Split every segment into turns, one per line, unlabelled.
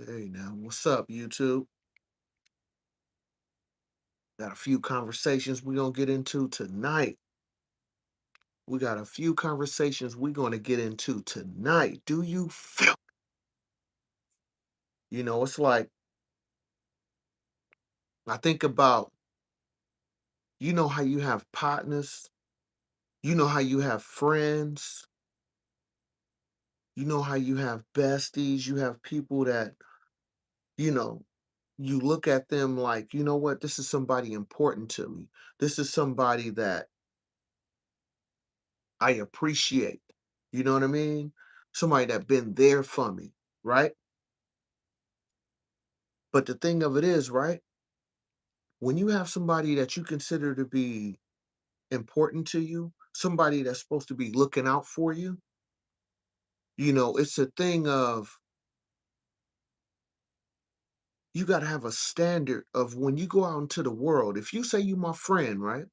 Hey now, what's up, YouTube? Got a few conversations we're gonna get into tonight. We got a few conversations we're gonna get into tonight. Do you feel? It's like I think about, how you have partners, how you have friends, how you have besties, you have people that, you know, you look at them like, you know what, this is somebody important to me. This is somebody that I appreciate. You know what I mean? Somebody that been there for me, right? But the thing of it is, right? When you have somebody that you consider to be important to you, somebody that's supposed to be looking out for you, it's a thing of you got to have a standard of when you go out into the world. If you say you my friend, right?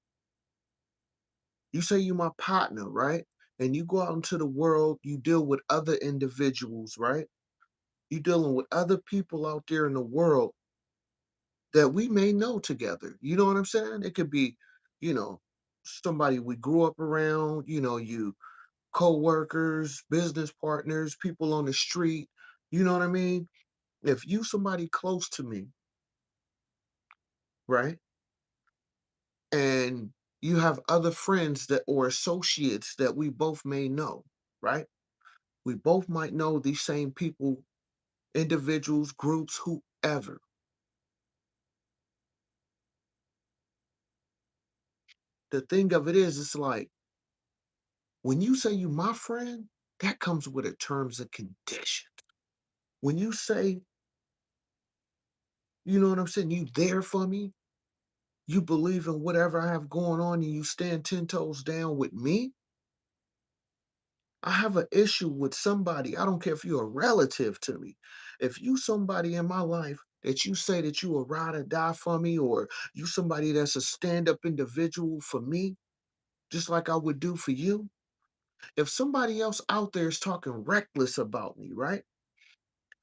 You say you my partner, right? And you go out into the world, you deal with other individuals, right? You dealing with other people out there in the world that we may know together. You know what I'm saying? It could be, you know, somebody we grew up around, you co-workers, business partners, people on the street. You know what I mean? If you somebody close to me, right? And you have other friends that or associates that we both may know, right? We both might know these same people, individuals, groups, whoever. The thing of it is, it's like when you say you my friend, that comes with a terms and conditions. When you say, you know what I'm saying, you there for me, you believe in whatever I have going on, and you stand 10 toes down with me, I have an issue with somebody. I don't care if you're a relative to me. If you somebody in my life that you say that you will ride or die for me, or you somebody that's a stand-up individual for me, just like I would do for you. If somebody else out there is talking reckless about me, right?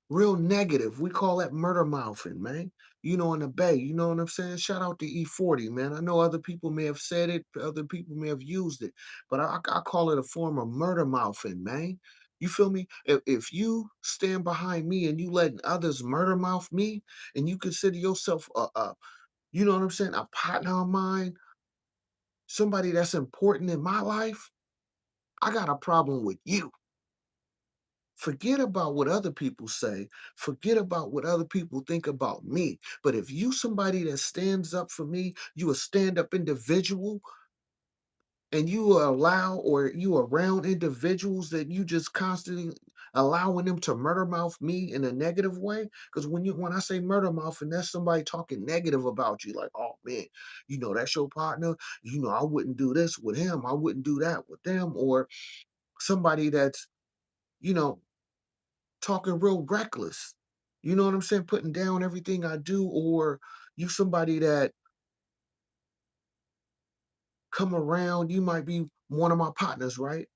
Real negative. We call that murder mouthing, man. In the Bay, you know what I'm saying? Shout out to E40, man. I know other people may have said it, other people may have used it, but I call it a form of murder mouthing, man. You feel me? If you stand behind me and you letting others murder mouth me, and you consider yourself you know what I'm saying, a partner of mine, somebody that's important in my life, I got a problem with you. Forget about what other people say. Forget about what other people think about me. But if you somebody that stands up for me, you a stand-up individual, and you allow or you around individuals that you just constantly allowing them to murder mouth me in a negative way. Because when I say murder mouth, and that's somebody talking negative about you, like, oh man, that's your partner. I wouldn't do this with him. I wouldn't do that with them. Or somebody that's, you know, talking real reckless. You know what I'm saying? Putting down everything I do, or you somebody that come around, you might be one of my partners, right?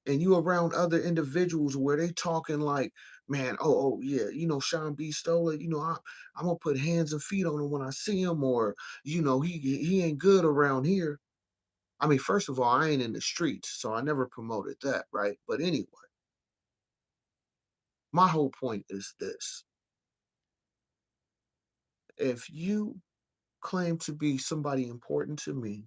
And you around other individuals where they talking like, man, oh yeah, Sean B. Stoller, I'm gonna put hands and feet on him when I see him, or he ain't good around here. I mean, first of all, I ain't in the streets, so I never promoted that, right? But anyway, my whole point is this: if you claim to be somebody important to me,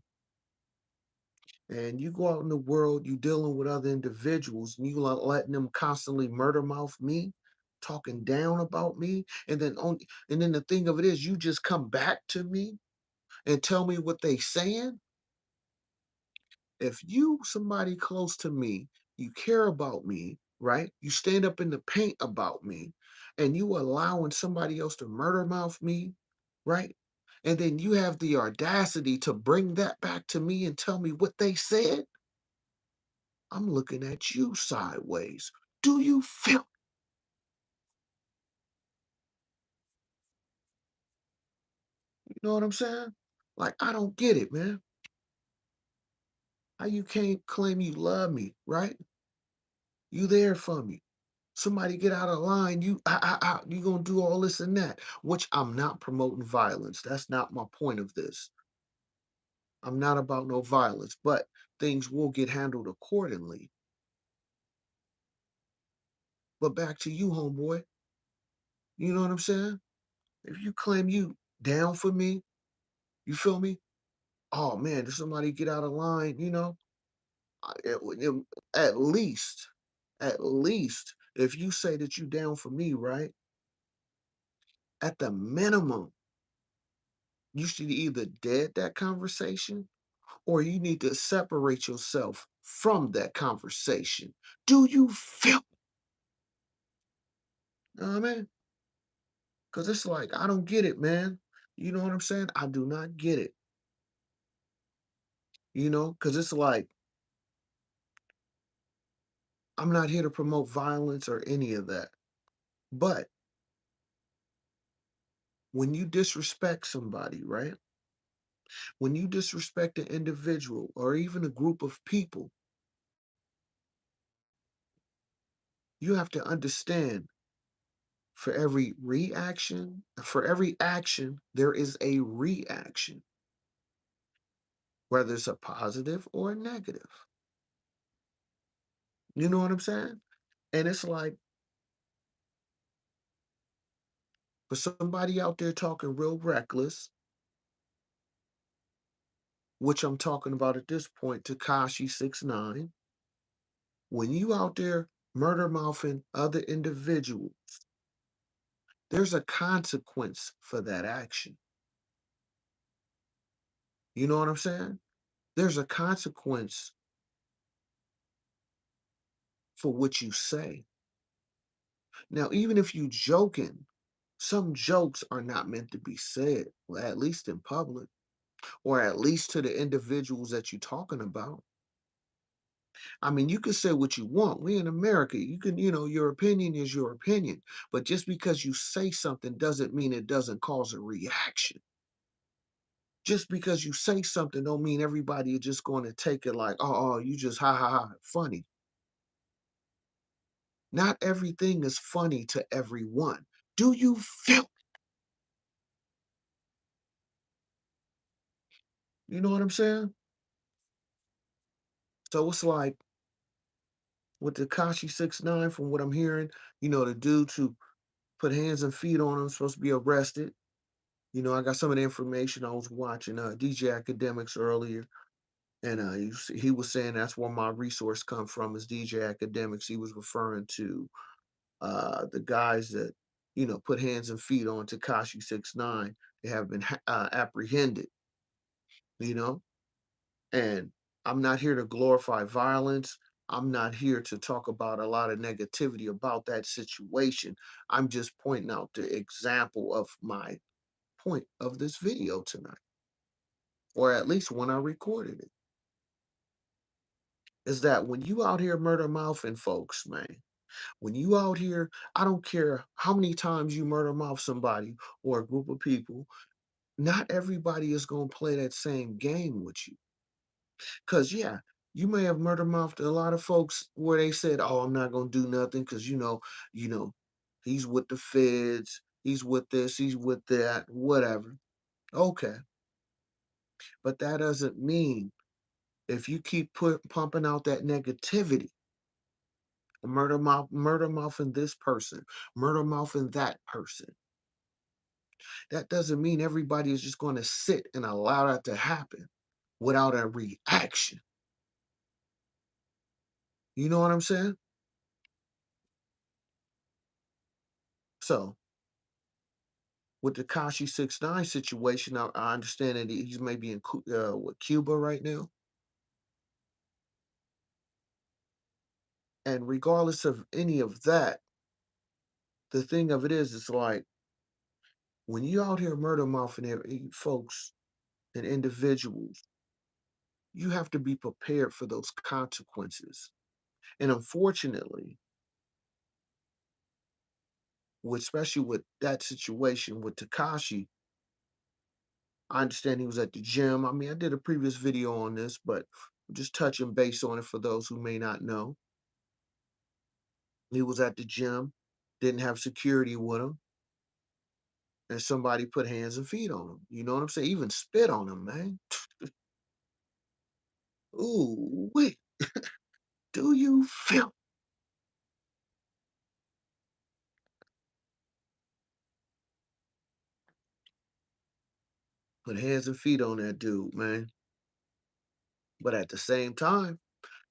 and you go out in the world, you dealing with other individuals, and you letting them constantly murder mouth me, talking down about me, and then the thing of it is, you just come back to me and tell me what they saying. If you somebody close to me, you care about me, right? You stand up in the paint about me, and you allowing somebody else to murder mouth me, right? And then you have the audacity to bring that back to me and tell me what they said. I'm looking at you sideways. Do you feel? You know what I'm saying? Like, I don't get it, man. How you can't claim you love me, right? You there for me. Somebody get out of line, you gonna do all this and that, which I'm not promoting violence. That's not my point of this. I'm not about no violence, but things will get handled accordingly. But back to you, homeboy. You know what I'm saying? If you claim you down for me, you feel me? Oh man, if somebody get out of line, at least, if you say that you down for me, right? At the minimum, you should either dead that conversation or you need to separate yourself from that conversation. Do you feel? You know what I mean? Because it's like, I don't get it, man. You know what I'm saying? I do not get it. Because it's like, I'm not here to promote violence or any of that. But when you disrespect somebody, right? When you disrespect an individual or even a group of people, you have to understand for every action, there is a reaction, whether it's a positive or a negative. You know what I'm saying? And it's like for somebody out there talking real reckless, which I'm talking about at this point, Tekashi 6ix9ine, when you out there murder mouthing other individuals, there's a consequence for that action. You know what I'm saying? There's a consequence for what you say. Now, even if you joking, some jokes are not meant to be said, well, at least in public, or at least to the individuals that you're talking about. I mean, you can say what you want. We in America. Your opinion is your opinion. But just because you say something doesn't mean it doesn't cause a reaction. Just because you say something don't mean everybody is just going to take it like, oh, you just ha ha ha, funny. Not everything is funny to everyone. Do you feel? You know what I'm saying? So it's like with Tekashi 6ix9ine, from what I'm hearing, the dude who put hands and feet on him supposed to be arrested. I got some of the information. I was watching DJ Academics earlier, and he was saying that's where my resource come from is DJ Academics. He was referring to the guys that put hands and feet on Tekashi 6ix9ine. They have been apprehended. You know, and I'm not here to glorify violence. I'm not here to talk about a lot of negativity about that situation. I'm just pointing out the example of my point of this video tonight, or at least when I recorded it, is that when you out here murder mouthing folks, man, when you out here, I don't care how many times you murder mouth somebody or a group of people, not everybody is going to play that same game with you. Because, yeah, you may have murder mouthed a lot of folks where they said, "Oh, I'm not gonna do nothing," because you know, he's with the feds, he's with this, he's with that, whatever. Okay, but that doesn't mean if you keep pumping out that negativity, murder mouthing this person, murder mouthing that person. That doesn't mean everybody is just going to sit and allow that to happen without a reaction. You know what I'm saying? So with the Kashi 6ix9ine situation, I understand that he's maybe in with Cuba right now. And regardless of any of that, the thing of it is, it's like when you out here murder mouthing folks and individuals, you have to be prepared for those consequences. And unfortunately, especially with that situation with Takashi, I understand he was at the gym. I mean, I did a previous video on this, but just touching base on it for those who may not know. He was at the gym, didn't have security with him, and somebody put hands and feet on him. You know what I'm saying? Even spit on him, man. Ooh, wait. Do you feel? Put hands and feet on that dude, man. But at the same time,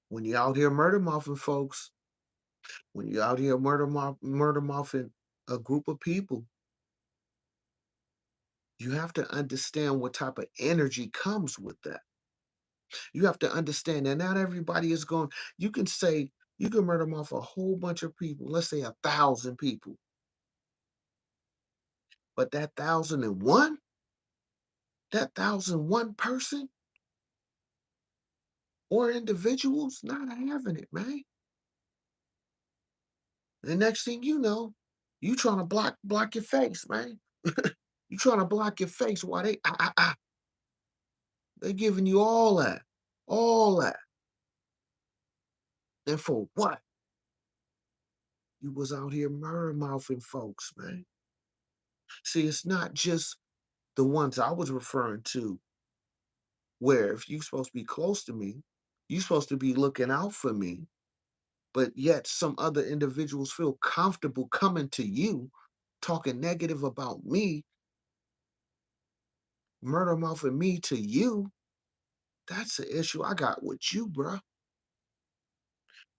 when you out here murder muffin folks, when you out here murder muffin a group of people, you have to understand what type of energy comes with that. You have to understand that not everybody is going. You can say you can murder off a whole bunch of people. Let's say 1,000 people, but that 1,001, that 1,001 person or individuals not having it, man. The next thing you know, you trying to block your face, man. You trying to block your face while they giving you all that, and for what? You was out here murder mouthing folks, man. See, it's not just the ones I was referring to, where if you supposed to be close to me, you supposed to be looking out for me, but yet some other individuals feel comfortable coming to you, talking negative about me, murder mouthing me to you. That's the issue I got with you, bruh.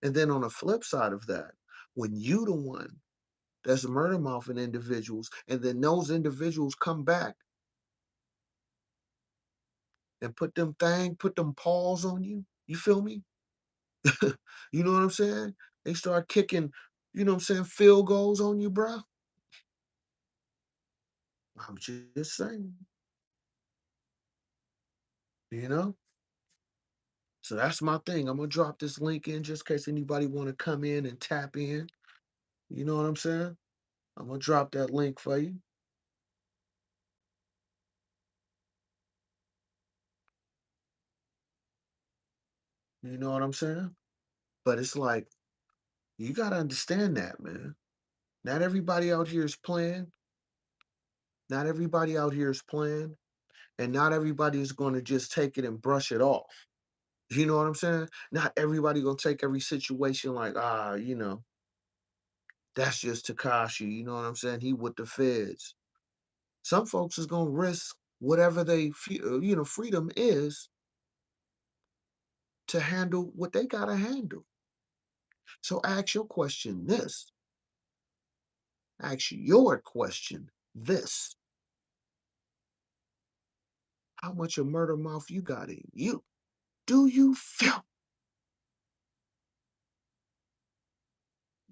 And then on the flip side of that, when you the one that's murder mouthing individuals, and then those individuals come back and put them paws on you. You feel me? You know what I'm saying? They start kicking, you know what I'm saying, field goals on you, bruh. I'm just saying, you know? So that's my thing. I'm gonna drop this link in just in case anybody want to come in and tap in. You know what I'm saying? I'm gonna drop that link for you. You know what I'm saying? But it's like, you gotta understand that, man. Not everybody out here is playing. Not everybody out here is playing. And not everybody is gonna just take it and brush it off. You know what I'm saying? Not everybody gonna take every situation like, that's just Tekashi. You know what I'm saying? He with the feds. Some folks is gonna risk whatever freedom is to handle what they gotta handle. So ask your question this. Ask your question this. How much of murder mouth you got in you? Do you feel?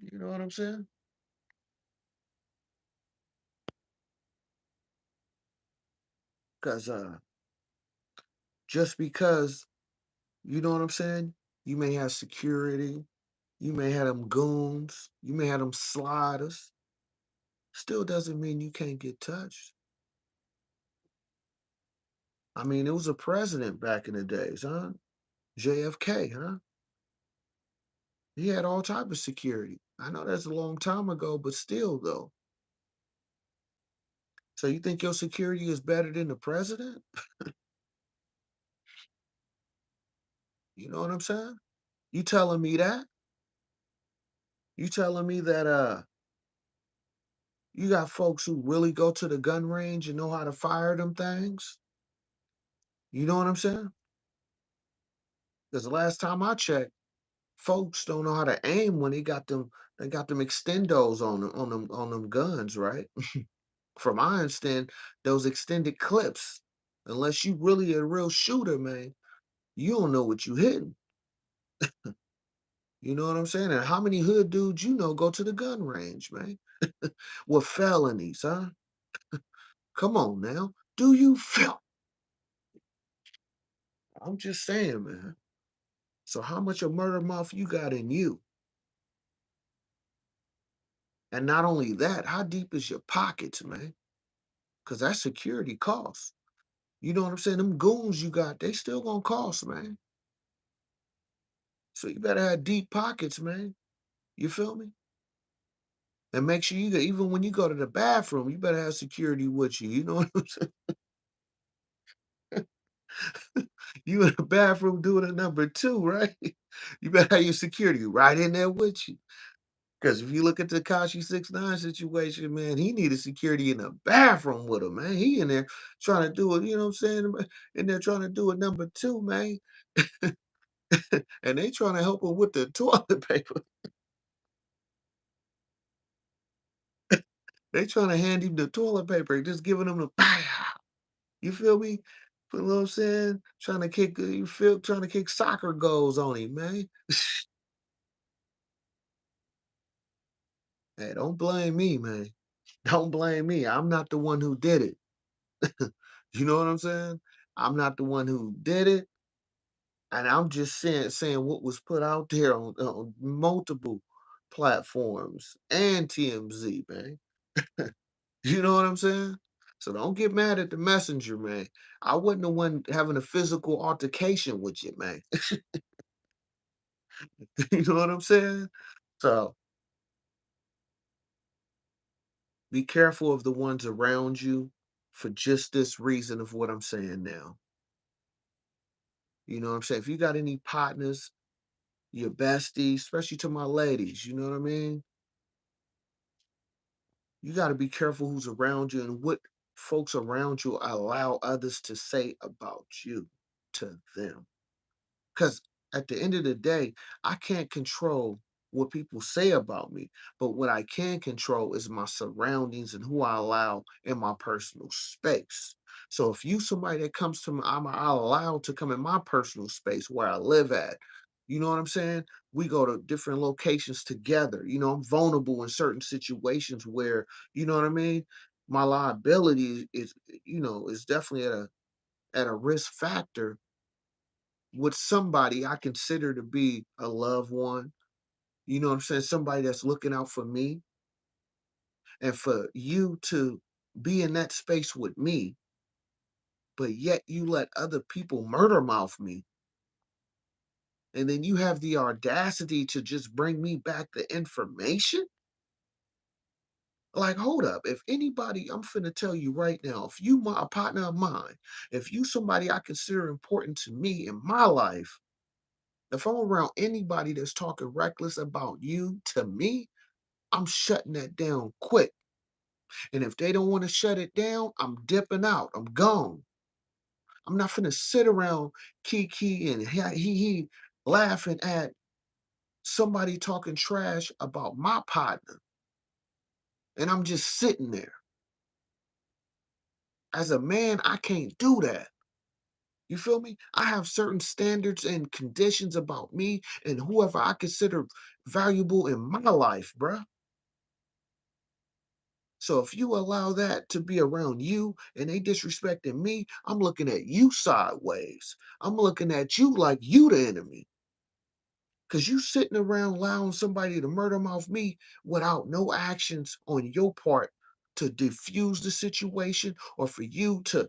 You know what I'm saying? Because just because, you know what I'm saying, you may have security, you may have them goons, you may have them sliders, still doesn't mean you can't get touched. I mean, it was a president back in the days, huh? JFK, huh? He had all type of security. I know that's a long time ago, but still though. So you think your security is better than the president? You know what I'm saying? You telling me that? You telling me that you got folks who really go to the gun range and know how to fire them things? You know what I'm saying? Because the last time I checked, folks don't know how to aim when they got them extendos on them guns, right? From my understand, those extended clips, unless you really a real shooter, man, you don't know what you hitting. You know what I'm saying? And how many hood dudes you know go to the gun range, man? With felonies, huh? Come on now. Do you feel? I'm just saying, man. So how much of murder mouth you got in you? And not only that, how deep is your pockets, man? Because that security costs. You know what I'm saying? Them goons you got, they still gonna cost, man. So you better have deep pockets, man. You feel me? And make sure you even when you go to the bathroom, you better have security with you. You know what I'm saying? You in the bathroom doing a number two, right? You better have your security right in there with you. Because if you look at the Tekashi 6ix9ine situation, man, he needed security in the bathroom with him, man. He in there trying to do it, you know what I'm saying? In there trying to do a number two, man. And they trying to help him with the toilet paper. They trying to hand him the toilet paper, just giving him the you feel me? You know what I'm saying? Trying to kick you feel trying to kick soccer goals on him, man. Hey, don't blame me, man. Don't blame me. I'm not the one who did it. You know what I'm saying? I'm not the one who did it. And I'm just saying what was put out there on multiple platforms and TMZ, man. You know what I'm saying? So don't get mad at the messenger, man. I wasn't the one having a physical altercation with you, man. You know what I'm saying? So be careful of the ones around you for just this reason of what I'm saying now. You know what I'm saying? If you got any partners, your besties, especially to my ladies, you know what I mean? You got to be careful who's around you and what folks around you allow others to say about you to them. Because at the end of the day, I can't control what people say about me, but what I can control is my surroundings and who I allow in my personal space. So if you somebody that comes to me, I'm allowed to come in my personal space where I live at. You know what I'm saying? We go to different locations together. You know, I'm vulnerable in certain situations where, you know what I mean? My liability is, is definitely at a risk factor with somebody I consider to be a loved one, you know what I'm saying? Somebody that's looking out for me, and for you to be in that space with me, but yet you let other people murder mouth me. And then you have the audacity to just bring me back the information? Like, hold up. If anybody, I'm finna tell you right now, if you a partner of mine, if you somebody I consider important to me in my life, if I'm around anybody that's talking reckless about you to me, I'm shutting that down quick. And if they don't want to shut it down, I'm dipping out. I'm gone. I'm not finna sit around kiki and he laughing at somebody talking trash about my partner. And I'm just sitting there. As a man, I can't do that. You feel me? I have certain standards and conditions about me and whoever I consider valuable in my life, bruh. So if you allow that to be around you and they disrespecting me, I'm looking at you sideways. I'm looking at you like you the enemy. Cause you sitting around allowing somebody to murder mouth me without no actions on your part to diffuse the situation or for you to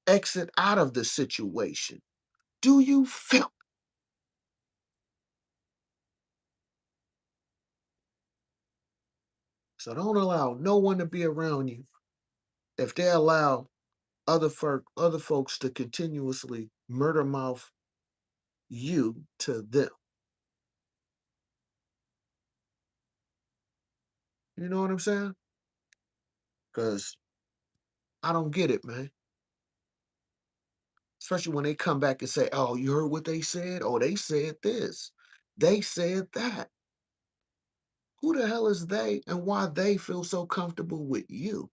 exit out of the situation. Do you feel? So don't allow no one to be around you if they allow other folks to continuously murder mouth you to them. You know what I'm saying? Because I don't get it, man. Especially when they come back and say, oh, you heard what they said? Oh, they said this. They said that. Who the hell is they and why they feel so comfortable with you?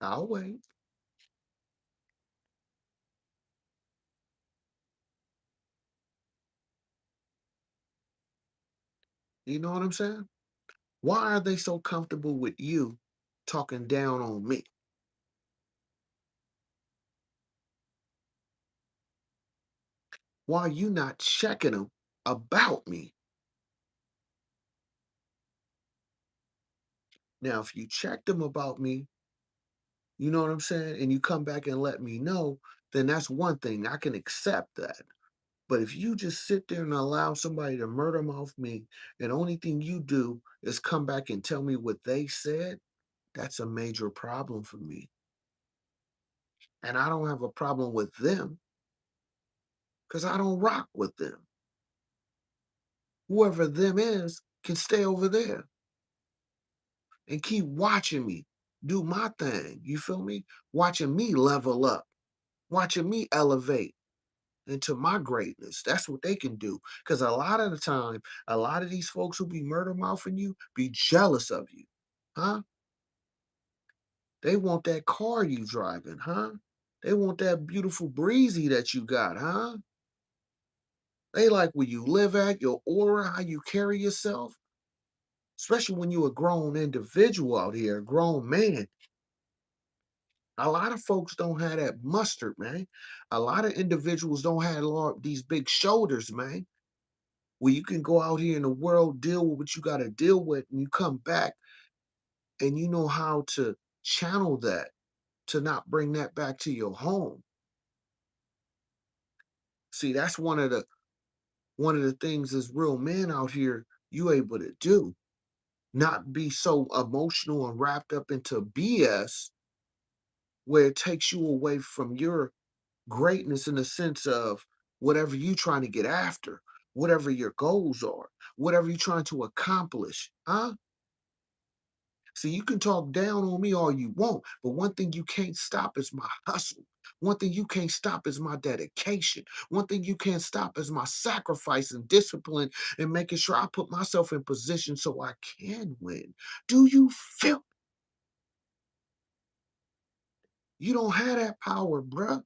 I'll wait. You know what I'm saying? Why are they so comfortable with you talking down on me? Why are you not checking them about me? Now, if you check them about me, you know what I'm saying, and you come back and let me know, then that's one thing. I can accept that. But if you just sit there and allow somebody to murder mouth me, and only thing you do is come back and tell me what they said, that's a major problem for me. And I don't have a problem with them because I don't rock with them. Whoever them is can stay over there and keep watching me do my thing. You feel me? Watching me level up, watching me elevate into my greatness. That's what they can do. Because a lot of the time, a lot of these folks who be murder mouthing you be jealous of you. Huh? They want that car you driving, huh? They want that beautiful breezy that you got, huh? They like where you live at, your aura, how you carry yourself, especially when you a grown individual out here, a grown man. A lot of folks don't have that mustard, man. A lot of individuals don't have these big shoulders, man, where you can go out here in the world, deal with what you got to deal with, and you come back and you know how to channel that to not bring that back to your home. See, that's one of the things as real men out here you able to do. Not be so emotional and wrapped up into BS where it takes you away from your greatness in the sense of whatever you trying to get after, whatever your goals are, whatever you're trying to accomplish. Huh? See, you can talk down on me all you want, but one thing you can't stop is my hustle. One thing you can't stop is my dedication. One thing you can't stop is my sacrifice and discipline and making sure I put myself in position so I can win. Do you feel you don't have that power, bruh?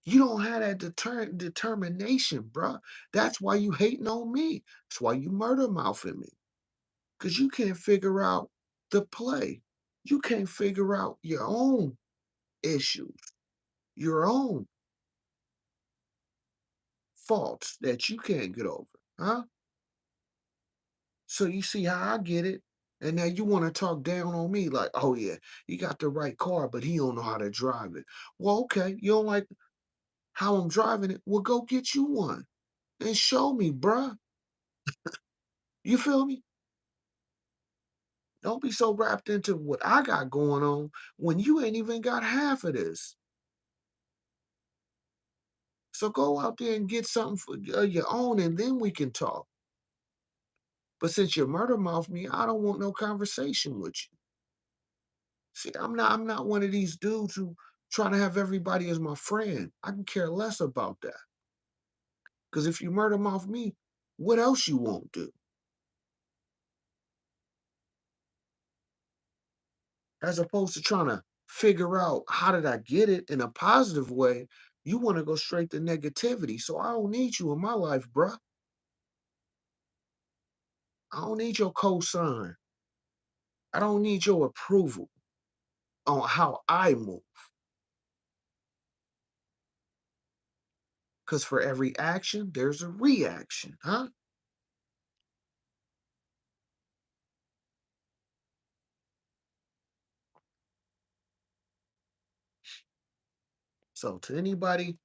You don't have that determination, bruh. That's why you hating on me. That's why you murder mouthing me. Because you can't figure out the play. You can't figure out your own issues, your own faults that you can't get over, huh? So you see how I get it. And now you want to talk down on me like, oh yeah, he got the right car, but he don't know how to drive it. Well, okay, you don't like how I'm driving it. Well, go get you one and show me, bruh. You feel me? Don't be so wrapped into what I got going on when you ain't even got half of this. So go out there and get something for your own, and then we can talk. But since you murder mouth me, I don't want no conversation with you. See, I'm not one of these dudes who try to have everybody as my friend. I can care less about that. Because if you murder mouth me, what else you won't do? As opposed to trying to figure out how did I get it in a positive way, you want to go straight to negativity. So I don't need you in my life, bruh. I don't need your cosign. I don't need your approval on how I move. Because for every action, there's a reaction, huh? So to anybody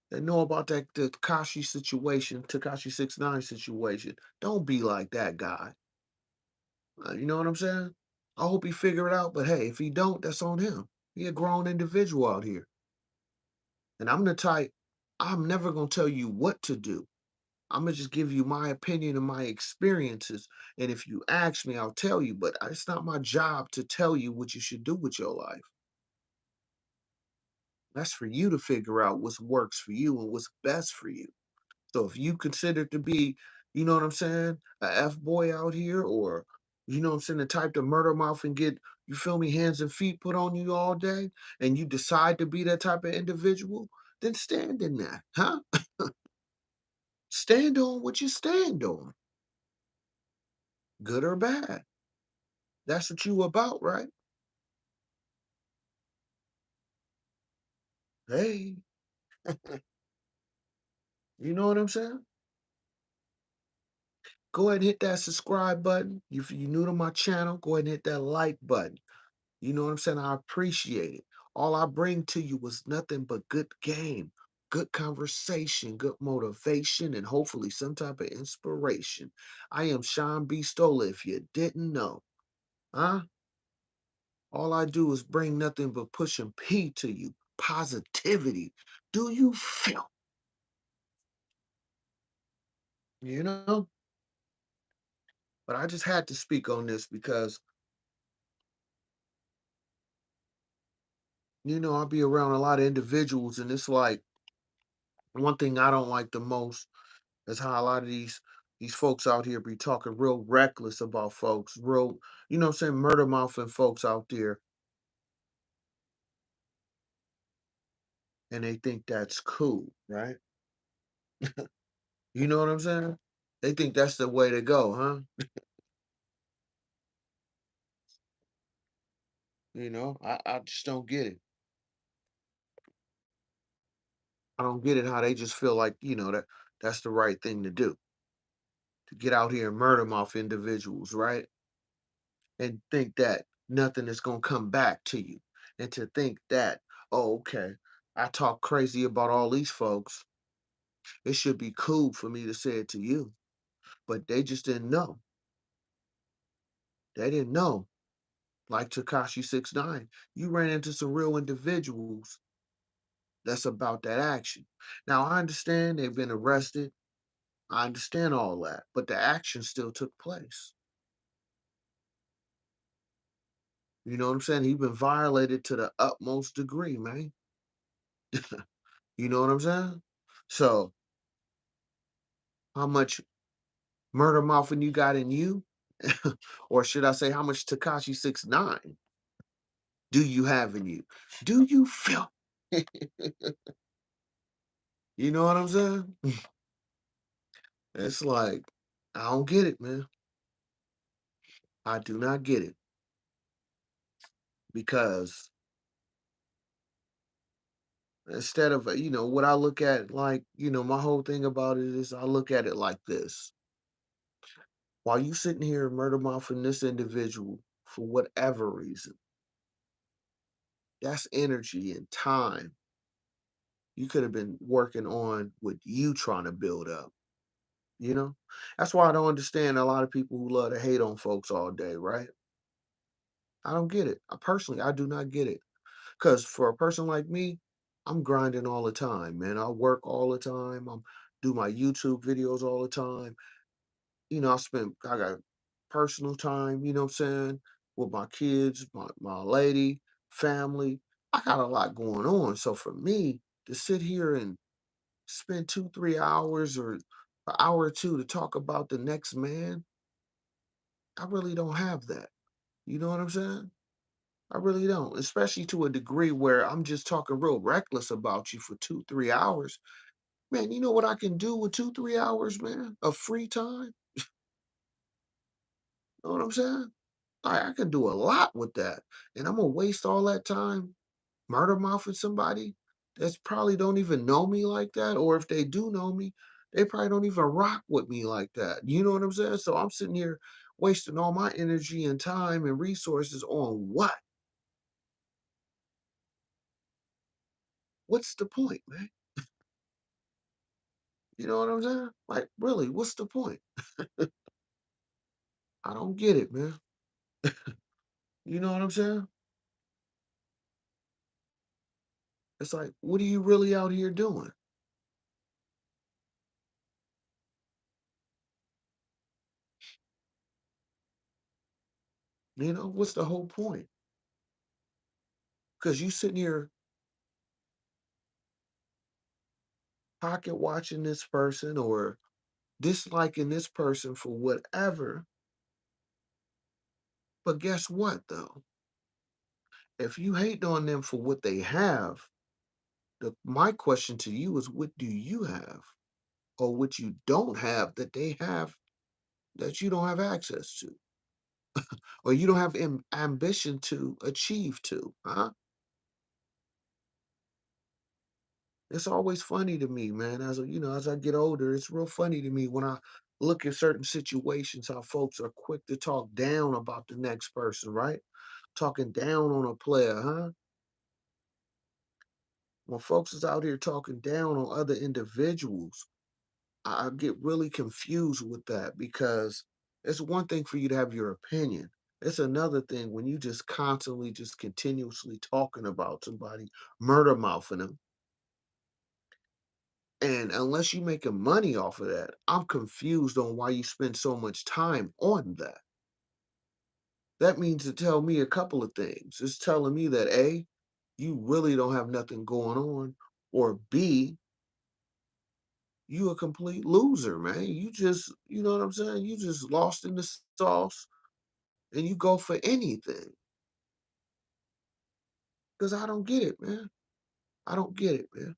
that know about that the Tekashi situation, Tekashi 6ix9ine situation, don't be like that guy. You know what I'm saying? I hope he figure it out, but hey, if he don't, that's on him. He a grown individual out here. And I'm the type, I'm never gonna tell you what to do. I'm gonna just give you my opinion and my experiences. And if you ask me, I'll tell you. But it's not my job to tell you what you should do with your life. That's for you to figure out what works for you and what's best for you. So if you consider to be, you know what I'm saying, a F boy out here, or you know what I'm saying, the type to murder mouth and get, you feel me, hands and feet put on you all day, and you decide to be that type of individual, then stand in that, huh? Stand on what you stand on, good or bad. That's what you about, right? Hey, you know what I'm saying? Go ahead and hit that subscribe button. If you're new to my channel, go ahead and hit that like button. You know what I'm saying? I appreciate it. All I bring to you was nothing but good game. good conversation, good motivation, and hopefully some type of inspiration. I am Sean B. Stoller, if you didn't know. Huh? All I do is bring nothing but push and P to you. Positivity. Do you feel? You know? But I just had to speak on this because, I'll be around a lot of individuals, and it's like one thing I don't like the most is how a lot of these folks out here be talking real reckless about folks, real, what I'm saying, murder mouthing folks out there, and they think that's cool, right? You know what I'm saying? They think that's the way to go, huh? I just don't get it. I don't get it how they just feel like, that's the right thing to do, to get out here and murder mouth individuals, right? And think that nothing is gonna come back to you. And to think that, oh, okay, I talk crazy about all these folks. It should be cool for me to say it to you. But they just didn't know. They didn't know. Like Tekashi 6ix9ine, you ran into some real individuals that's about that action. Now I understand they've been arrested. I understand all that, but the action still took place. You know what I'm saying? He's been violated to the utmost degree, man. You know what I'm saying? So, how much murder mouthing you got in you? Or should I say, how much Tekashi 6ix9ine do you have in you? Do you feel? You know what I'm saying? It's like, I don't get it, man. I do not get it because instead of, what I look at, like, my whole thing about it is I look at it like this. While you sitting here murder mouthing this individual for whatever reason, that's energy and time you could have been working on what you trying to build up, you know? That's why I don't understand a lot of people who love to hate on folks all day, right? I don't get it. I do not get it. Because for a person like me, I'm grinding all the time, man. I work all the time. I'm do my YouTube videos all the time. I got personal time, you know what I'm saying, with my kids, my lady, family. I got a lot going on. So for me to sit here and spend 2, 3 hours or an hour or two to talk about the next man, I really don't have that. You know what I'm saying? I really don't, especially to a degree where I'm just talking real reckless about you for 2, 3 hours. Man, you know what I can do with 2, 3 hours, man, of free time? Know what I'm saying? I can do a lot with that. And I'm gonna waste all that time murder mouthing somebody that's probably don't even know me like that. Or if they do know me, they probably don't even rock with me like that. You know what I'm saying? So I'm sitting here wasting all my energy and time and resources on what? What's the point, man? You know what I'm saying? Like, really, what's the point? I don't get it, man. You know what I'm saying? It's like, what are you really out here doing? What's the whole point? Because you sitting here pocket watching this person or disliking this person for whatever. But guess what, though? If you hate on them for what they have, my question to you is what do you have? Or what you don't have that they have that you don't have access to? Or you don't have ambition to achieve to, huh? It's always funny to me, man. As I get older, it's real funny to me when I look at certain situations, how folks are quick to talk down about the next person, right? Talking down on a player, huh? when folks is out here talking down on other individuals, I get really confused with that because it's one thing for you to have your opinion. It's another thing when you just constantly, just continuously talking about somebody, murder mouthing them. And unless you making money off of that, I'm confused on why you spend so much time on that. That means to tell me a couple of things. It's telling me that A, you really don't have nothing going on, or B, you a complete loser, man. You just, you know what I'm saying? You just lost in the sauce and you go for anything. Cause I don't get it, man. I don't get it, man.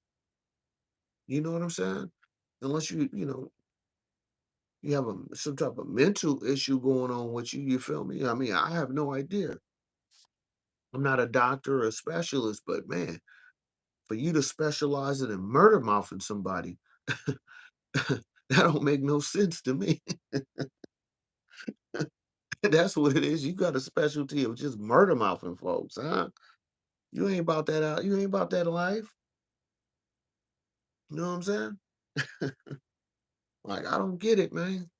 You know what I'm saying? Unless you have some type of mental issue going on with you, you feel me? I mean, I have no idea. I'm not a doctor or a specialist, but man, for you to specialize in murder mouthing somebody, that don't make no sense to me. That's what it is. You got a specialty of just murder mouthing folks, huh? You ain't about that out. You ain't about that life. You know what I'm saying? Like, I don't get it, man.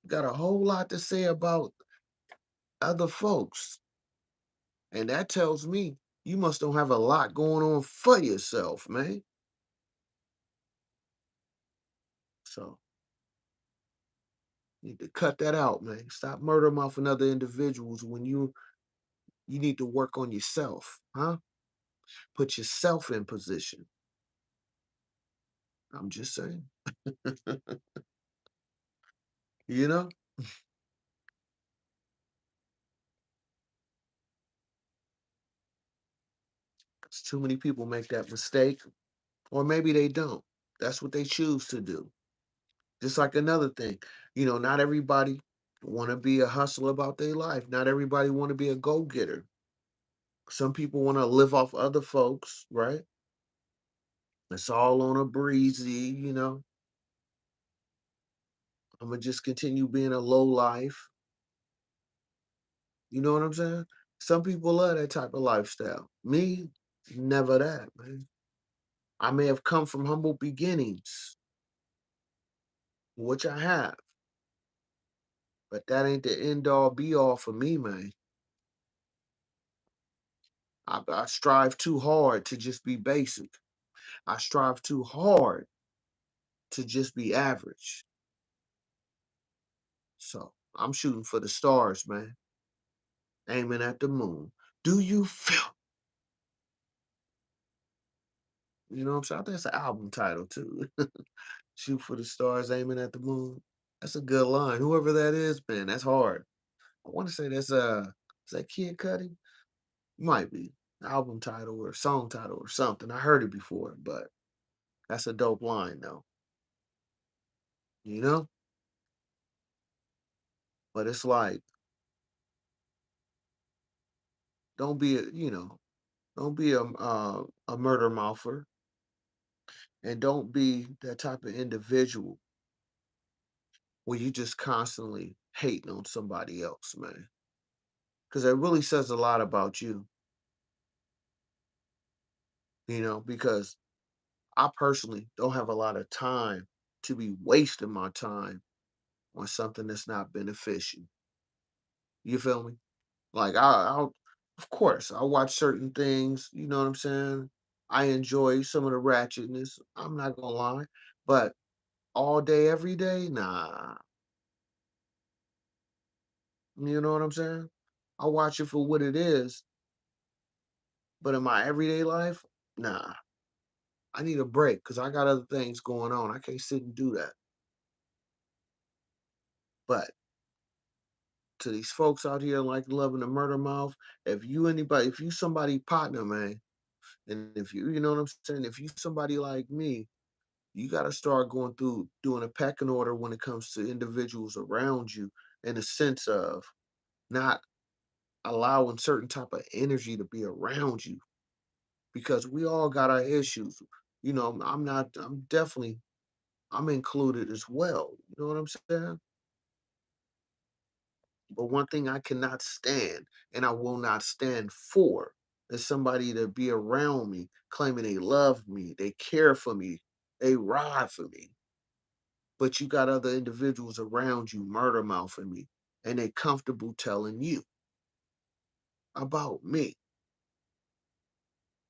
Got a whole lot to say about other folks. And that tells me you must don't have a lot going on for yourself, man. So you need to cut that out, man. Stop murder mouthing other individuals when you need to work on yourself, huh? Put yourself in position. I'm just saying. You know? 'Cause too many people make that mistake, or maybe they don't. That's what they choose to do. Just like another thing, not everybody want to be a hustler about their life. Not everybody want to be a go-getter. Some people want to live off other folks, right? It's all on a breezy. I'm gonna just continue being a low life. You know what I'm saying? Some people love that type of lifestyle. Me, never that, man. I may have come from humble beginnings, which I have, but that ain't the end all be all for me, man. I strive too hard to just be basic. I strive too hard to just be average. So I'm shooting for the stars, man. Aiming at the moon. Do you feel? You know what I'm saying? I think that's an album title too. Shoot for the stars, aiming at the moon. That's a good line. Whoever that is, man, that's hard. I want to say that's is that Kid Cudi? Might be album title or song title or something. I heard it before, but that's a dope line though. You know? But it's like, don't be don't be a murder mouther, and don't be that type of individual where you just constantly hating on somebody else, man. Because it really says a lot about you, because I personally don't have a lot of time to be wasting my time on something that's not beneficial. You feel me? Like I'll of course I watch certain things, you know what I'm saying? I enjoy some of the ratchetness. I'm not gonna lie. But all day, every day, nah. You know what I'm saying? I watch it for what it is, but in my everyday life, nah. I need a break because I got other things going on. I can't sit and do that. But to these folks out here like loving the murder mouth, if you somebody partner, man, and if you know what I'm saying, if you somebody like me, you got to start going through doing a pecking order when it comes to individuals around you, in the sense of not allowing certain type of energy to be around you, because we all got our issues. I'm not. I'm definitely. I'm included as well. You know what I'm saying? But one thing I cannot stand, and I will not stand for, is somebody to be around me, claiming they love me, they care for me, they ride for me. But you got other individuals around you murder mouthing me, and they comfortable telling you about me.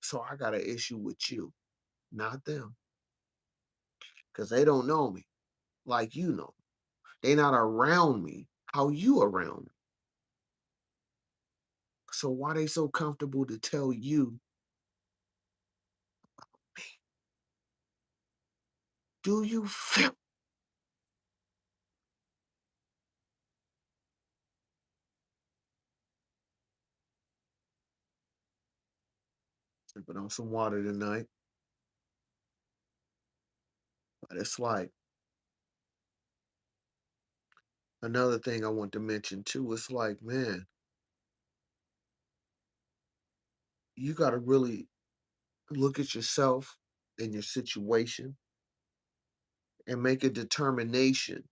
So I got an issue with you, not them, because they don't know me like you know. They not around me how you around me. So why they so comfortable to tell you, do you feel sipping on some water tonight? But it's like another thing I want to mention too. It's like, man, you got to really look at yourself and your situation and make a determination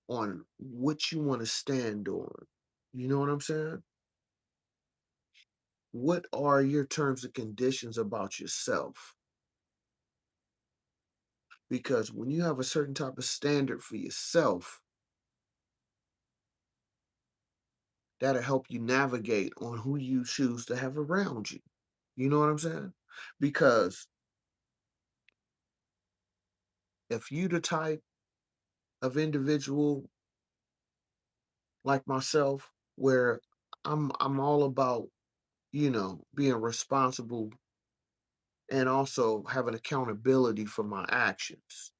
on what you want to stand on. You know what I'm saying? What are your terms and conditions about yourself? Because when you have a certain type of standard for yourself, that'll help you navigate on who you choose to have around you. You know what I'm saying? Because if you the type of individual like myself where I'm all about, being responsible and also having accountability for my actions.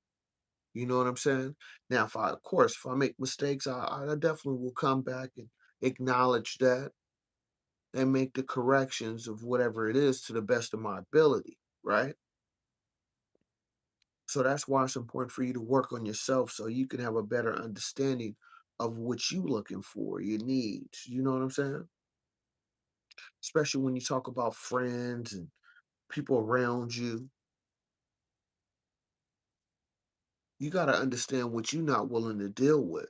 You know what I'm saying? Now, of course, if I make mistakes, I definitely will come back and acknowledge that and make the corrections of whatever it is to the best of my ability, right? So that's why it's important for you to work on yourself so you can have a better understanding of what you looking for, your needs. You know what I'm saying? Especially when you talk about friends and people around you, you got to understand what you're not willing to deal with,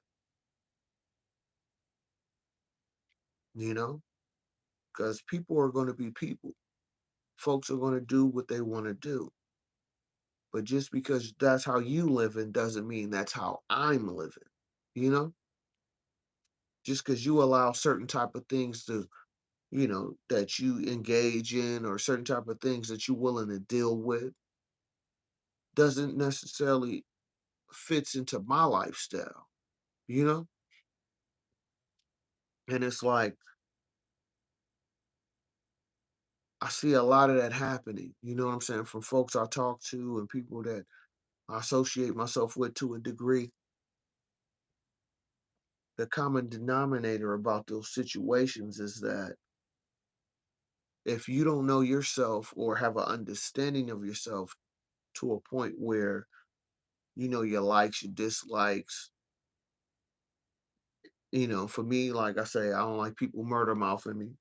you know? Because people are going to be people. Folks are going to do what they want to do. But just because that's how you living doesn't mean that's how I'm living, you know? Just because you allow certain type of things to, that you engage in or certain type of things that you're willing to deal with doesn't necessarily fits into my lifestyle, you know? And it's like I see a lot of that happening, you know what I'm saying, from folks I talk to and people that I associate myself with to a degree. The common denominator about those situations is that if you don't know yourself or have an understanding of yourself to a point where you know your likes, your dislikes, for me, like I say, I don't like people murder mouthing me.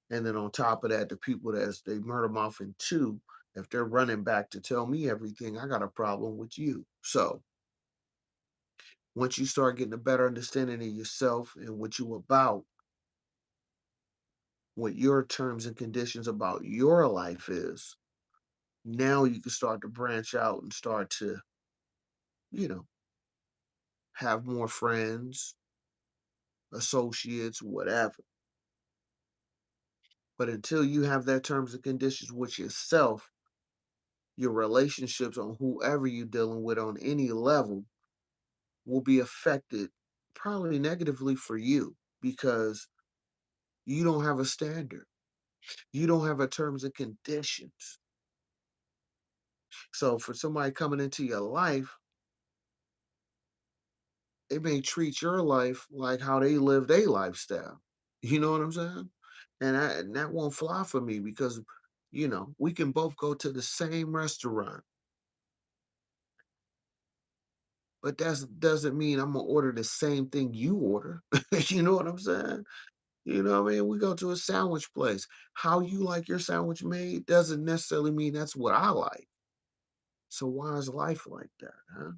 And then on top of that, the people that's they murder mouthing too, if they're running back to tell me everything, I got a problem with you. So once you start getting a better understanding of yourself and what you about, what your terms and conditions about your life is, now you can start to branch out and start to, you know, have more friends, associates, whatever. But until you have that terms and conditions with yourself, your relationships on whoever you're dealing with on any level will be affected probably negatively for you because you don't have a standard. You don't have a terms and conditions. So for somebody coming into your life, they may treat your life like how they live their lifestyle. You know what I'm saying? And that won't fly for me because we can both go to the same restaurant, but that doesn't mean I'm gonna order the same thing you order. You know what I'm saying? You know what I mean? We go to a sandwich place. How you like your sandwich made doesn't necessarily mean that's what I like. So why is life like that, huh?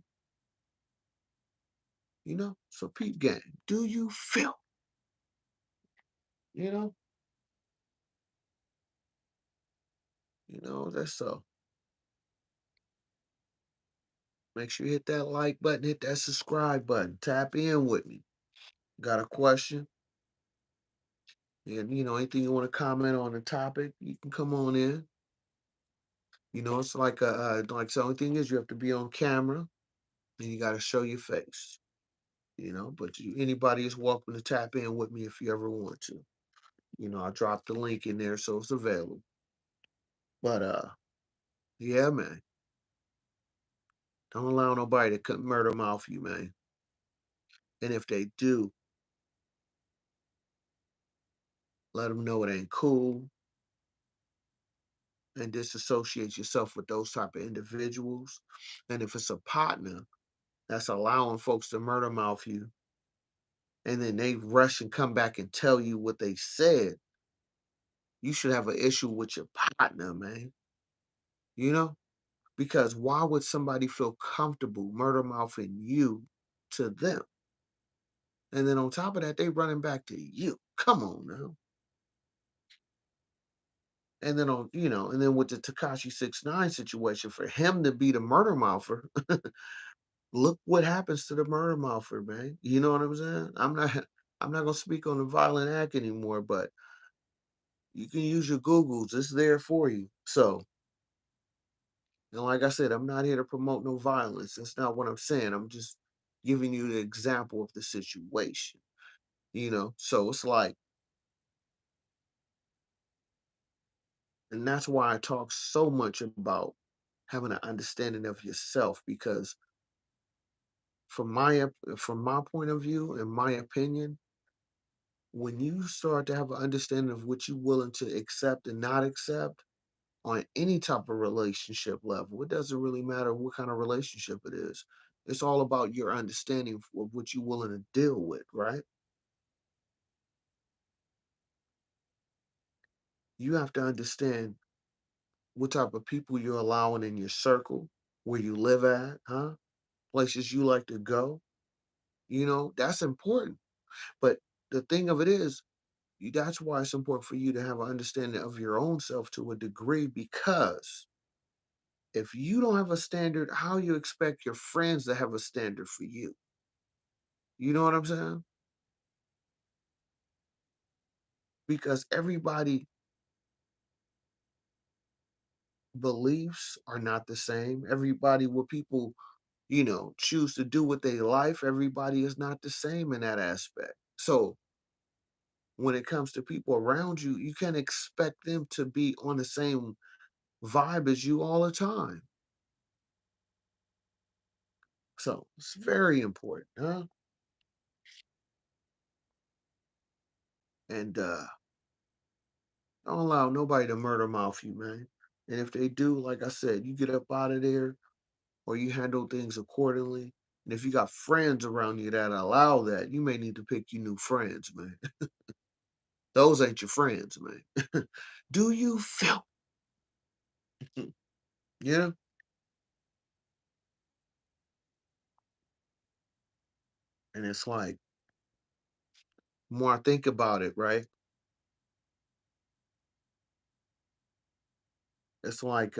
So peep game. Do you feel? You know? That's so. Make sure you hit that like button, hit that subscribe button, tap in with me. Got a question? And anything you want to comment on the topic, you can come on in. It's like the only thing is you have to be on camera and you got to show your face. But anybody is welcome to tap in with me if you ever want to. I dropped the link in there so it's available. But yeah, man. Don't allow nobody to murder mouth you, man. And if they do, let them know it ain't cool and disassociate yourself with those type of individuals. And if it's a partner that's allowing folks to murder mouth you, and then they rush and come back and tell you what they said, you should have an issue with your partner, man. You know? Because why would somebody feel comfortable murder mouthing you to them? And then on top of that, they running back to you. Come on now. And then and then with the Tekashi 6ix9ine situation, for him to be the murder mouther, look what happens to the murder mouther, man. You know what I'm saying? I'm not gonna speak on the violent act anymore, but you can use your Googles. It's there for you. So, and like I said, I'm not here to promote no violence. That's not what I'm saying. I'm just giving you the example of the situation. So it's like, and that's why I talk so much about having an understanding of yourself, because from my point of view, in my opinion, when you start to have an understanding of what you're willing to accept and not accept on any type of relationship level, it doesn't really matter what kind of relationship it is. It's all about your understanding of what you're willing to deal with, right? You have to understand what type of people you're allowing in your circle, where you live at, huh? Places you like to go. That's important. But the thing of it is, that's why it's important for you to have an understanding of your own self to a degree, because if you don't have a standard, how you expect your friends to have a standard for you? You know what I'm saying? Because everybody beliefs are not the same. Everybody what people, choose to do with their life, everybody is not the same in that aspect. So when it comes to people around you, you can't expect them to be on the same vibe as you all the time. So it's very important, huh? And don't allow nobody to murder mouth you, man. And if they do, like I said, you get up out of there or you handle things accordingly. And if you got friends around you that allow that, you may need to pick you new friends, man. Those ain't your friends, man. Do you feel? you know? And it's like, more I think about it, right? It's like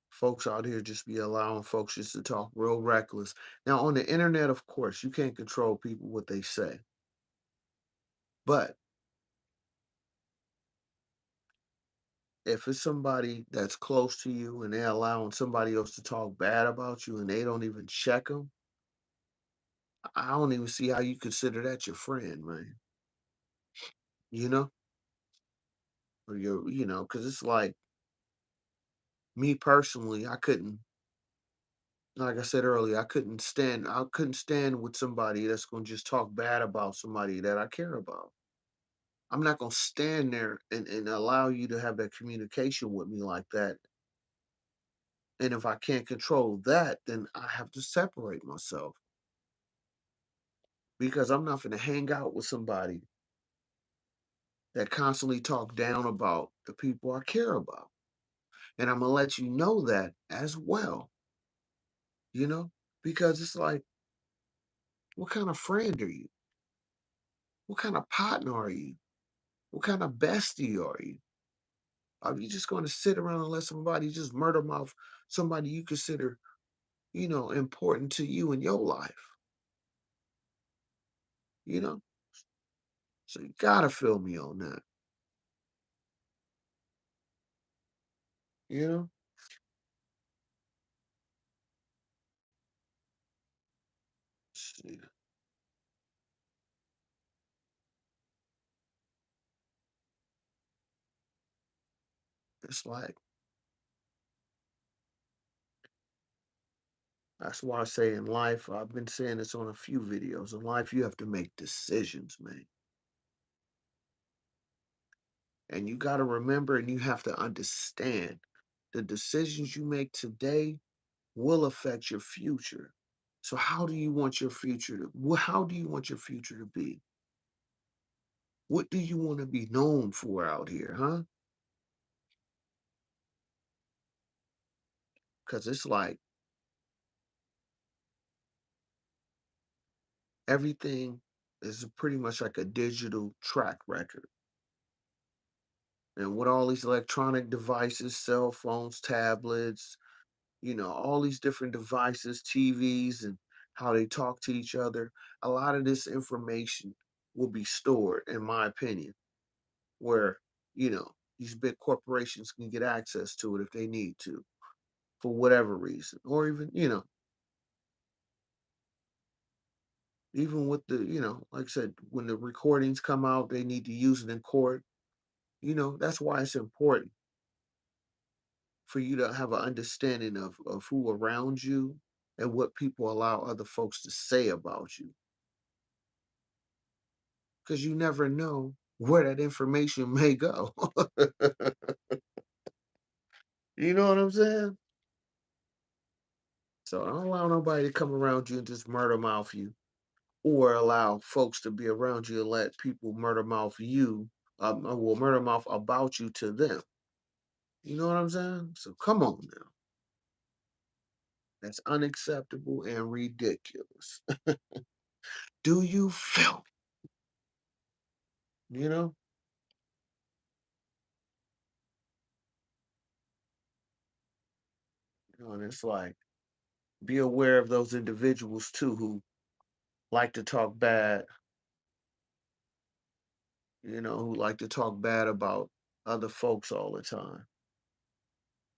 folks out here just be allowing folks just to talk real reckless. Now on the internet, of course, you can't control people what they say. But if it's somebody that's close to you and they're allowing somebody else to talk bad about you and they don't even check them, I don't even see how you consider that your friend, man. You know? Or because it's like me personally, I couldn't, like I said earlier, I couldn't stand with somebody that's gonna just talk bad about somebody that I care about. I'm not gonna stand there and allow you to have that communication with me like that. And if I can't control that, then I have to separate myself, because I'm not gonna hang out with somebody that constantly talk down about the people I care about. And I'm gonna let you know that as well, you know? Because it's like, what kind of friend are you? What kind of partner are you? What kind of bestie are you? Are you just going to sit around and let somebody just murder mouth somebody you consider, important to you in your life? You know, so you gotta feel me on that. You know, See, it's like that's why I say in life. I've been saying this on a few videos. In life, you have to make decisions, man, and you got to remember, and you have to understand the decisions you make today will affect your future. So how do you want your future to how do you want your future to be? What do you want to be known for out here, huh? Because it's like everything is pretty much like a digital track record. And with all these electronic devices, cell phones, tablets, all these different devices, TVs, and how they talk to each other, a lot of this information will be stored, in my opinion, where, these big corporations can get access to it if they need to, for whatever reason. Or even, even with the, like I said, when the recordings come out, they need to use it in court. That's why it's important for you to have an understanding of who around you and what people allow other folks to say about you. Because you never know where that information may go. You know what I'm saying? So don't allow nobody to come around you and just murder mouth you, or allow folks to be around you and let people murder mouth you, murder mouth about you to them. You know what I'm saying? So come on now. That's unacceptable and ridiculous. Do you feel? You know? And it's like, be aware of those individuals too who like to talk bad, who like to talk bad about other folks all the time.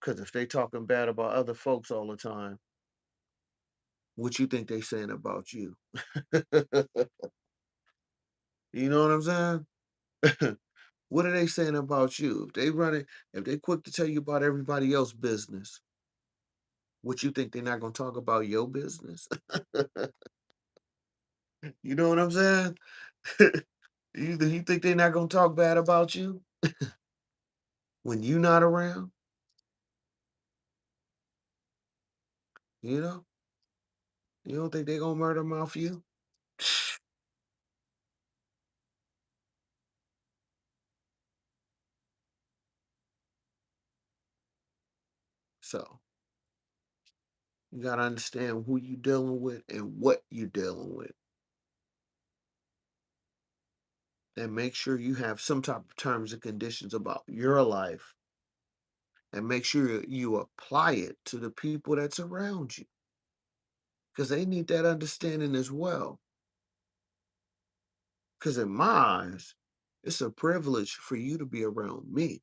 Because if they talking bad about other folks all the time, what you think they saying about you? You know what I'm saying? What are they saying about you? If they quick to tell you about everybody else's business, what you think they're not gonna talk about your business? You know what I'm saying? You think they're not gonna talk bad about you when you not around? You know? You don't think they gonna murder mouth you? So you gotta understand who you dealing with and what you dealing with. And make sure you have some type of terms and conditions about your life, and make sure you apply it to the people that's around you, because they need that understanding as well. Because in my eyes, it's a privilege for you to be around me,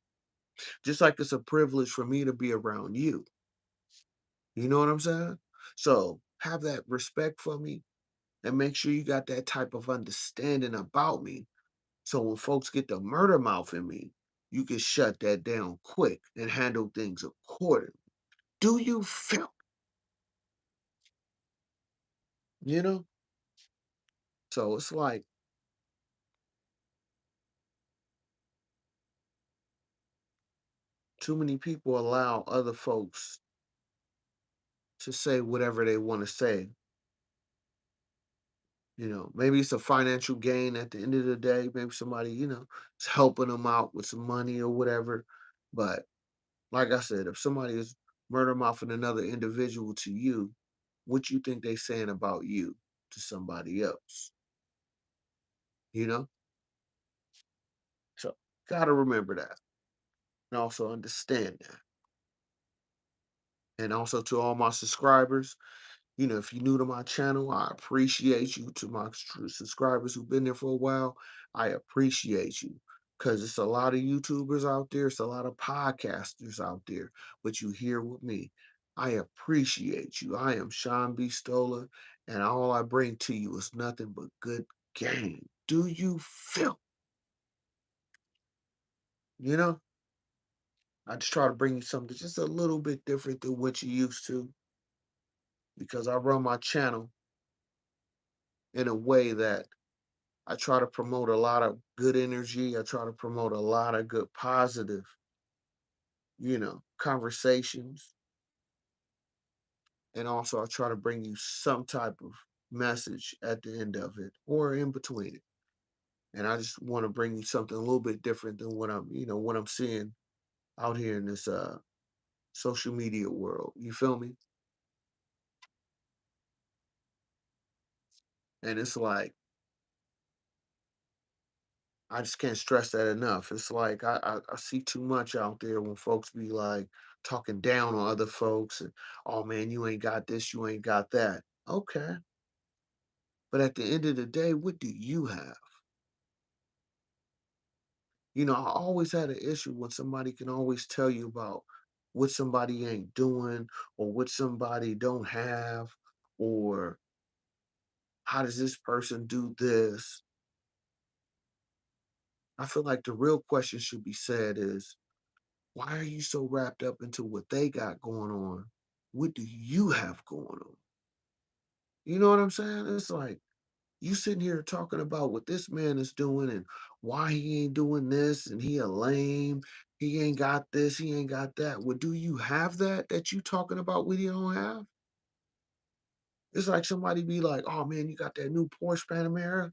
just like it's a privilege for me to be around you. You know what I'm saying? So have that respect for me, and make sure you got that type of understanding about me. So when folks get the murder mouth in me, you can shut that down quick and handle things accordingly. Do you feel? You know? So it's like too many people allow other folks to say whatever they want to say. Maybe it's a financial gain at the end of the day. Maybe somebody, is helping them out with some money or whatever. But like I said, if somebody is murder mouthing another individual to you, what you think they saying about you to somebody else? You know? So Gotta remember that and also understand that. And also to all my subscribers, if you're new to my channel, I appreciate you. To my subscribers who've been there for a while, I appreciate you. Because it's a lot of YouTubers out there, it's a lot of podcasters out there, but you here with me. I appreciate you. I am Sean B. Stoller, and all I bring to you is nothing but good game. Do you feel? You know, I just try to bring you something just a little bit different than what you used to because I run my channel in a way that I try to promote a lot of good energy. I try to promote a lot of good positive, conversations. And also I try to bring you some type of message at the end of it or in between it. And I just want to bring you something a little bit different than what I'm seeing out here in this social media world. You feel me? And it's like I just can't stress that enough. It's like I see too much out there when folks be like talking down on other folks and oh man, you ain't got this, you ain't got that. Okay. But at the end of the day, what do you have? I always had an issue when somebody can always tell you about what somebody ain't doing or what somebody don't have or how does this person do this? I feel like the real question should be said is why are you so wrapped up into what they got going on? What do you have going on? You know what I'm saying? It's like you sitting here talking about what this man is doing and why he ain't doing this and he a lame. He ain't got this, he ain't got that. Well, do you have that you talking about what you don't have? It's like somebody be like, "Oh man, you got that new Porsche Panamera?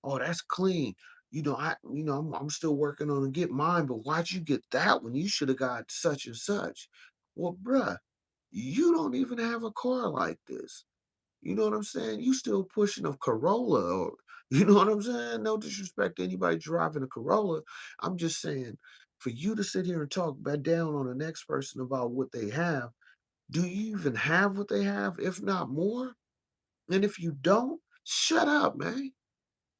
Oh, that's clean. I'm still working on to get mine, but why'd you get that one? You should have got such and such." Well, bruh, you don't even have a car like this. You know what I'm saying? You still pushing a Corolla or you know what I'm saying? No disrespect to anybody driving a Corolla. I'm just saying, for you to sit here and talk back down on the next person about what they have, do you even have what they have, if not more? And if you don't, shut up, man.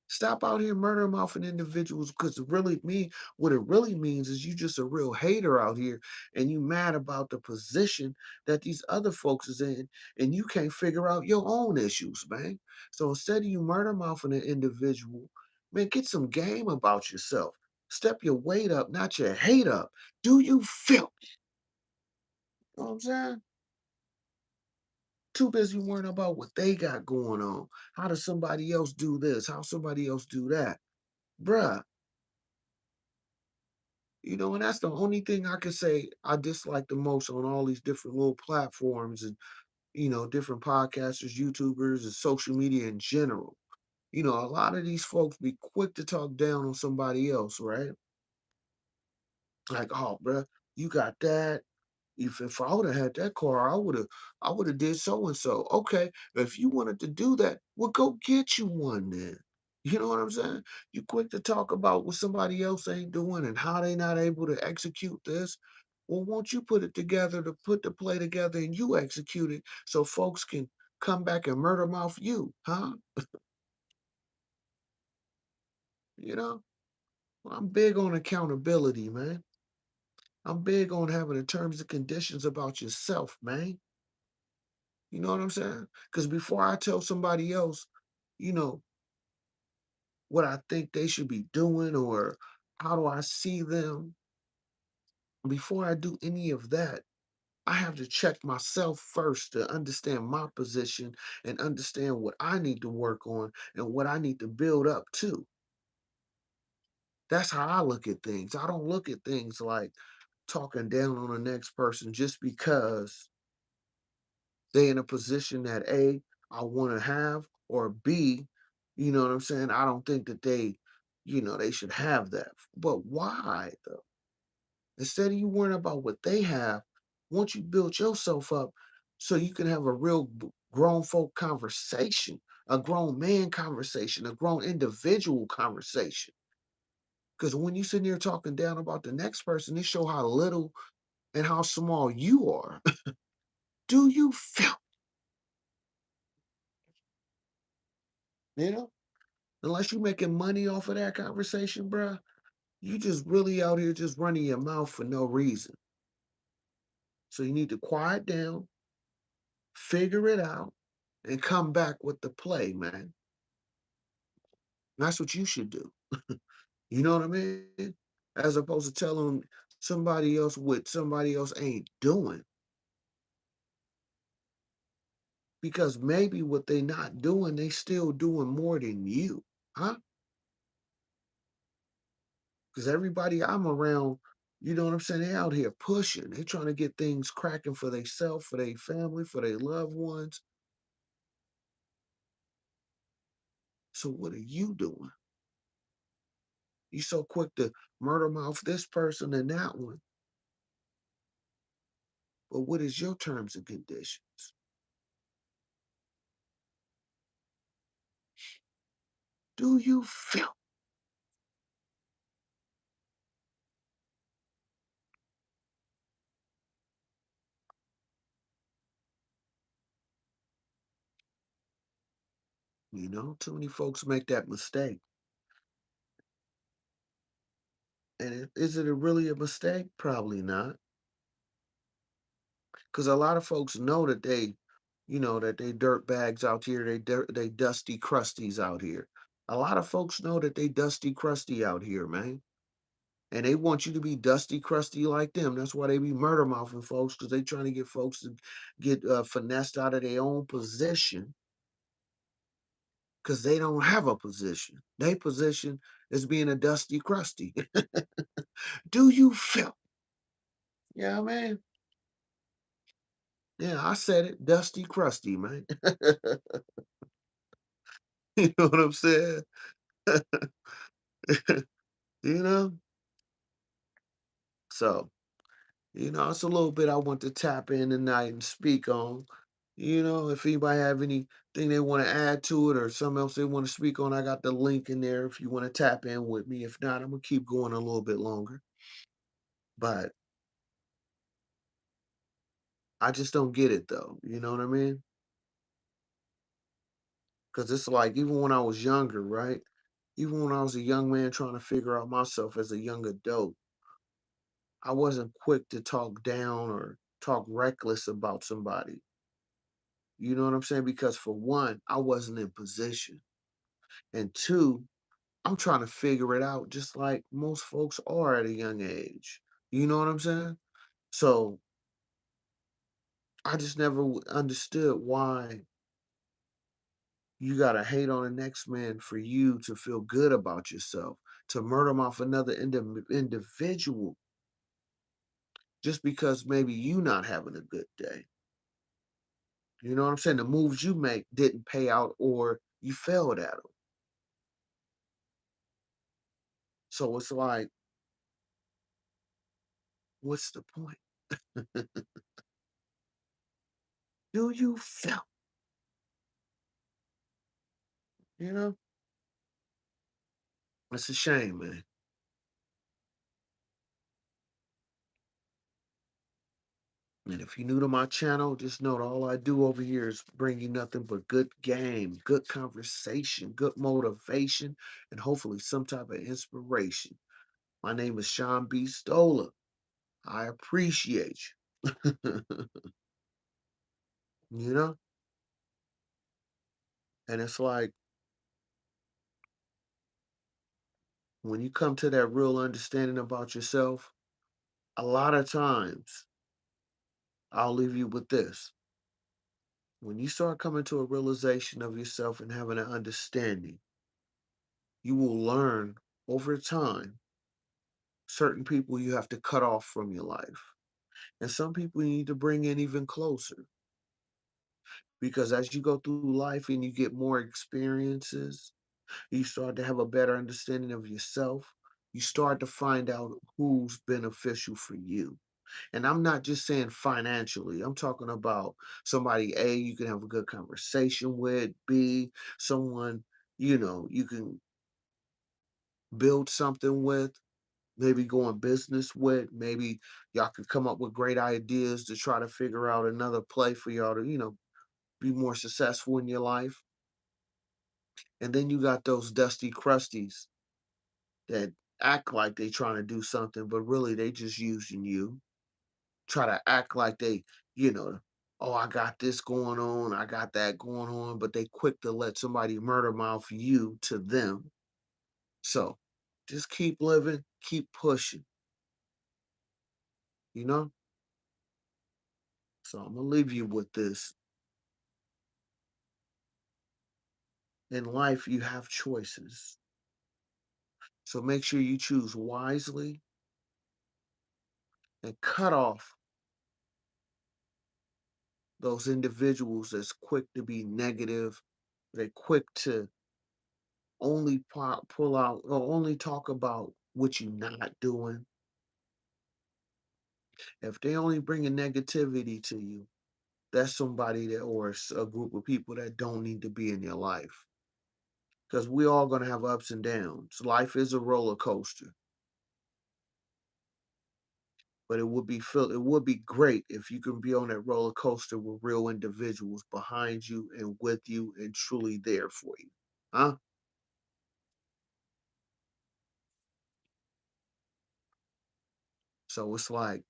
Stop out here murdering mouthing individuals because what it really means is you just a real hater out here and you mad about the position that these other folks is in and you can't figure out your own issues, man. So instead of you murder mouthing an individual, man, get some game about yourself. Step your weight up, not your hate up. Do you feel? You know what I'm saying? Too busy worrying about what they got going on. How does somebody else do this? How somebody else do that? Bruh, and that's the only thing I could say I dislike the most on all these different little platforms and, different podcasters, YouTubers, and social media in general. A lot of these folks be quick to talk down on somebody else, right? Like, oh, bruh, you got that. If I would have had that car, I would have did so and so. Okay, if you wanted to do that, well, go get you one then. You know what I'm saying? You quick to talk about what somebody else ain't doing and how they not able to execute this. Well, won't you put it together to put the play together and you execute it so folks can come back and murder mouth you, huh? You know, I'm big on accountability, man. I'm big on having the terms and conditions about yourself, man. You know what I'm saying? Because before I tell somebody else, you know, what I think they should be doing or how do I see them, before I do any of that, I have to check myself first to understand my position and understand what I need to work on and what I need to build up to. That's how I look at things. I don't look at things like talking down on the next person just because they in a position that A, I want to have, or B, you know what I'm saying? I don't think that they should have that. But why though? Instead of you worrying about what they have, once you build yourself up so you can have a real grown folk conversation, a grown man conversation, a grown individual conversation. Because when you sitting there talking down about the next person, it show how little and how small you are. Do you feel, you know? Unless you making money off of that conversation, bruh, you just really out here just running your mouth for no reason. So you need to quiet down, figure it out, and come back with the play, man. That's what you should do. You know what I mean? As opposed to telling somebody else what somebody else ain't doing. Because maybe what they not doing, they still doing more than you. Huh? Because everybody I'm around, you know what I'm saying? They out here pushing. They trying to get things cracking for themselves, for their family, for their loved ones. So what are you doing? You so quick to murder mouth this person and that one. But what is your terms and conditions? Do you feel, too many folks make that mistake. And is it really a mistake? Probably not. Because a lot of folks know that they dirt bags out here, they dusty crusties out here. A lot of folks know that they dusty crusty out here, man. And they want you to be dusty crusty like them. That's why they be murder mouthing folks, because they trying to get folks to get finessed out of their own position, because they don't have a position. Their position is being a dusty crusty. Do you feel? Yeah, man. Yeah, I said it, dusty crusty, man. You know what I'm saying? You know? So, it's a little bit I want to tap in tonight and speak on. If anybody have anything they want to add to it or something else they want to speak on, I got the link in there if you want to tap in with me. If not, I'm gonna keep going a little bit longer. But I just don't get it though. You know what I mean? Because it's like even when I was younger, right? Even when I was a young man trying to figure out myself as a young adult, I wasn't quick to talk down or talk reckless about somebody. You know what I'm saying? Because for one, I wasn't in position. And two, I'm trying to figure it out just like most folks are at a young age. You know what I'm saying? So I just never understood why you got to hate on the next man for you to feel good about yourself, to murder him off another individual just because maybe you not having a good day. You know what I'm saying? The moves you make didn't pay out or you failed at them. So it's like, what's the point? Do you feel? You know? It's a shame, man. And if you're new to my channel, just know that all I do over here is bring you nothing but good game, good conversation, good motivation, and hopefully some type of inspiration. My name is Sean B. Stola. I appreciate you. you know? And it's like when you come to that real understanding about yourself, a lot of times I'll leave you with this. When you start coming to a realization of yourself and having an understanding, you will learn over time certain people you have to cut off from your life. And some people you need to bring in even closer. Because as you go through life and you get more experiences, you start to have a better understanding of yourself. You start to find out who's beneficial for you. And I'm not just saying financially. I'm talking about somebody A, you can have a good conversation with, B, someone, you can build something with, maybe go in business with, maybe y'all could come up with great ideas to try to figure out another play for y'all to, be more successful in your life. And then you got those dusty crusties that act like they trying to do something, but really they just using you. Try to act like they, you know, oh, I got this going on, I got that going on, but they quick to let somebody murder mouth you to them. So just keep living, keep pushing, you know? So I'm gonna leave you with this. In life, you have choices. So make sure you choose wisely and cut off those individuals that's quick to be negative. They're quick to only pull out or only talk about what you're not doing. If they only bring a negativity to you, that's somebody that or a group of people that don't need to be in your life. Because we all gonna have ups and downs. Life is a roller coaster. But it would be great if you can be on that roller coaster with real individuals behind you and with you and truly there for you. Huh? So it's like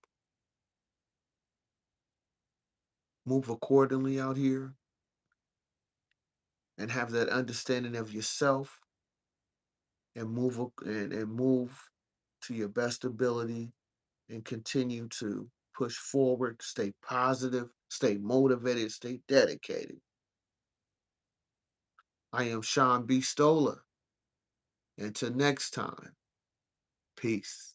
move accordingly out here and have that understanding of yourself and and move to your best ability and continue to push forward, stay positive, stay motivated, stay dedicated. I am Sean B. Stoller. Until next time, peace.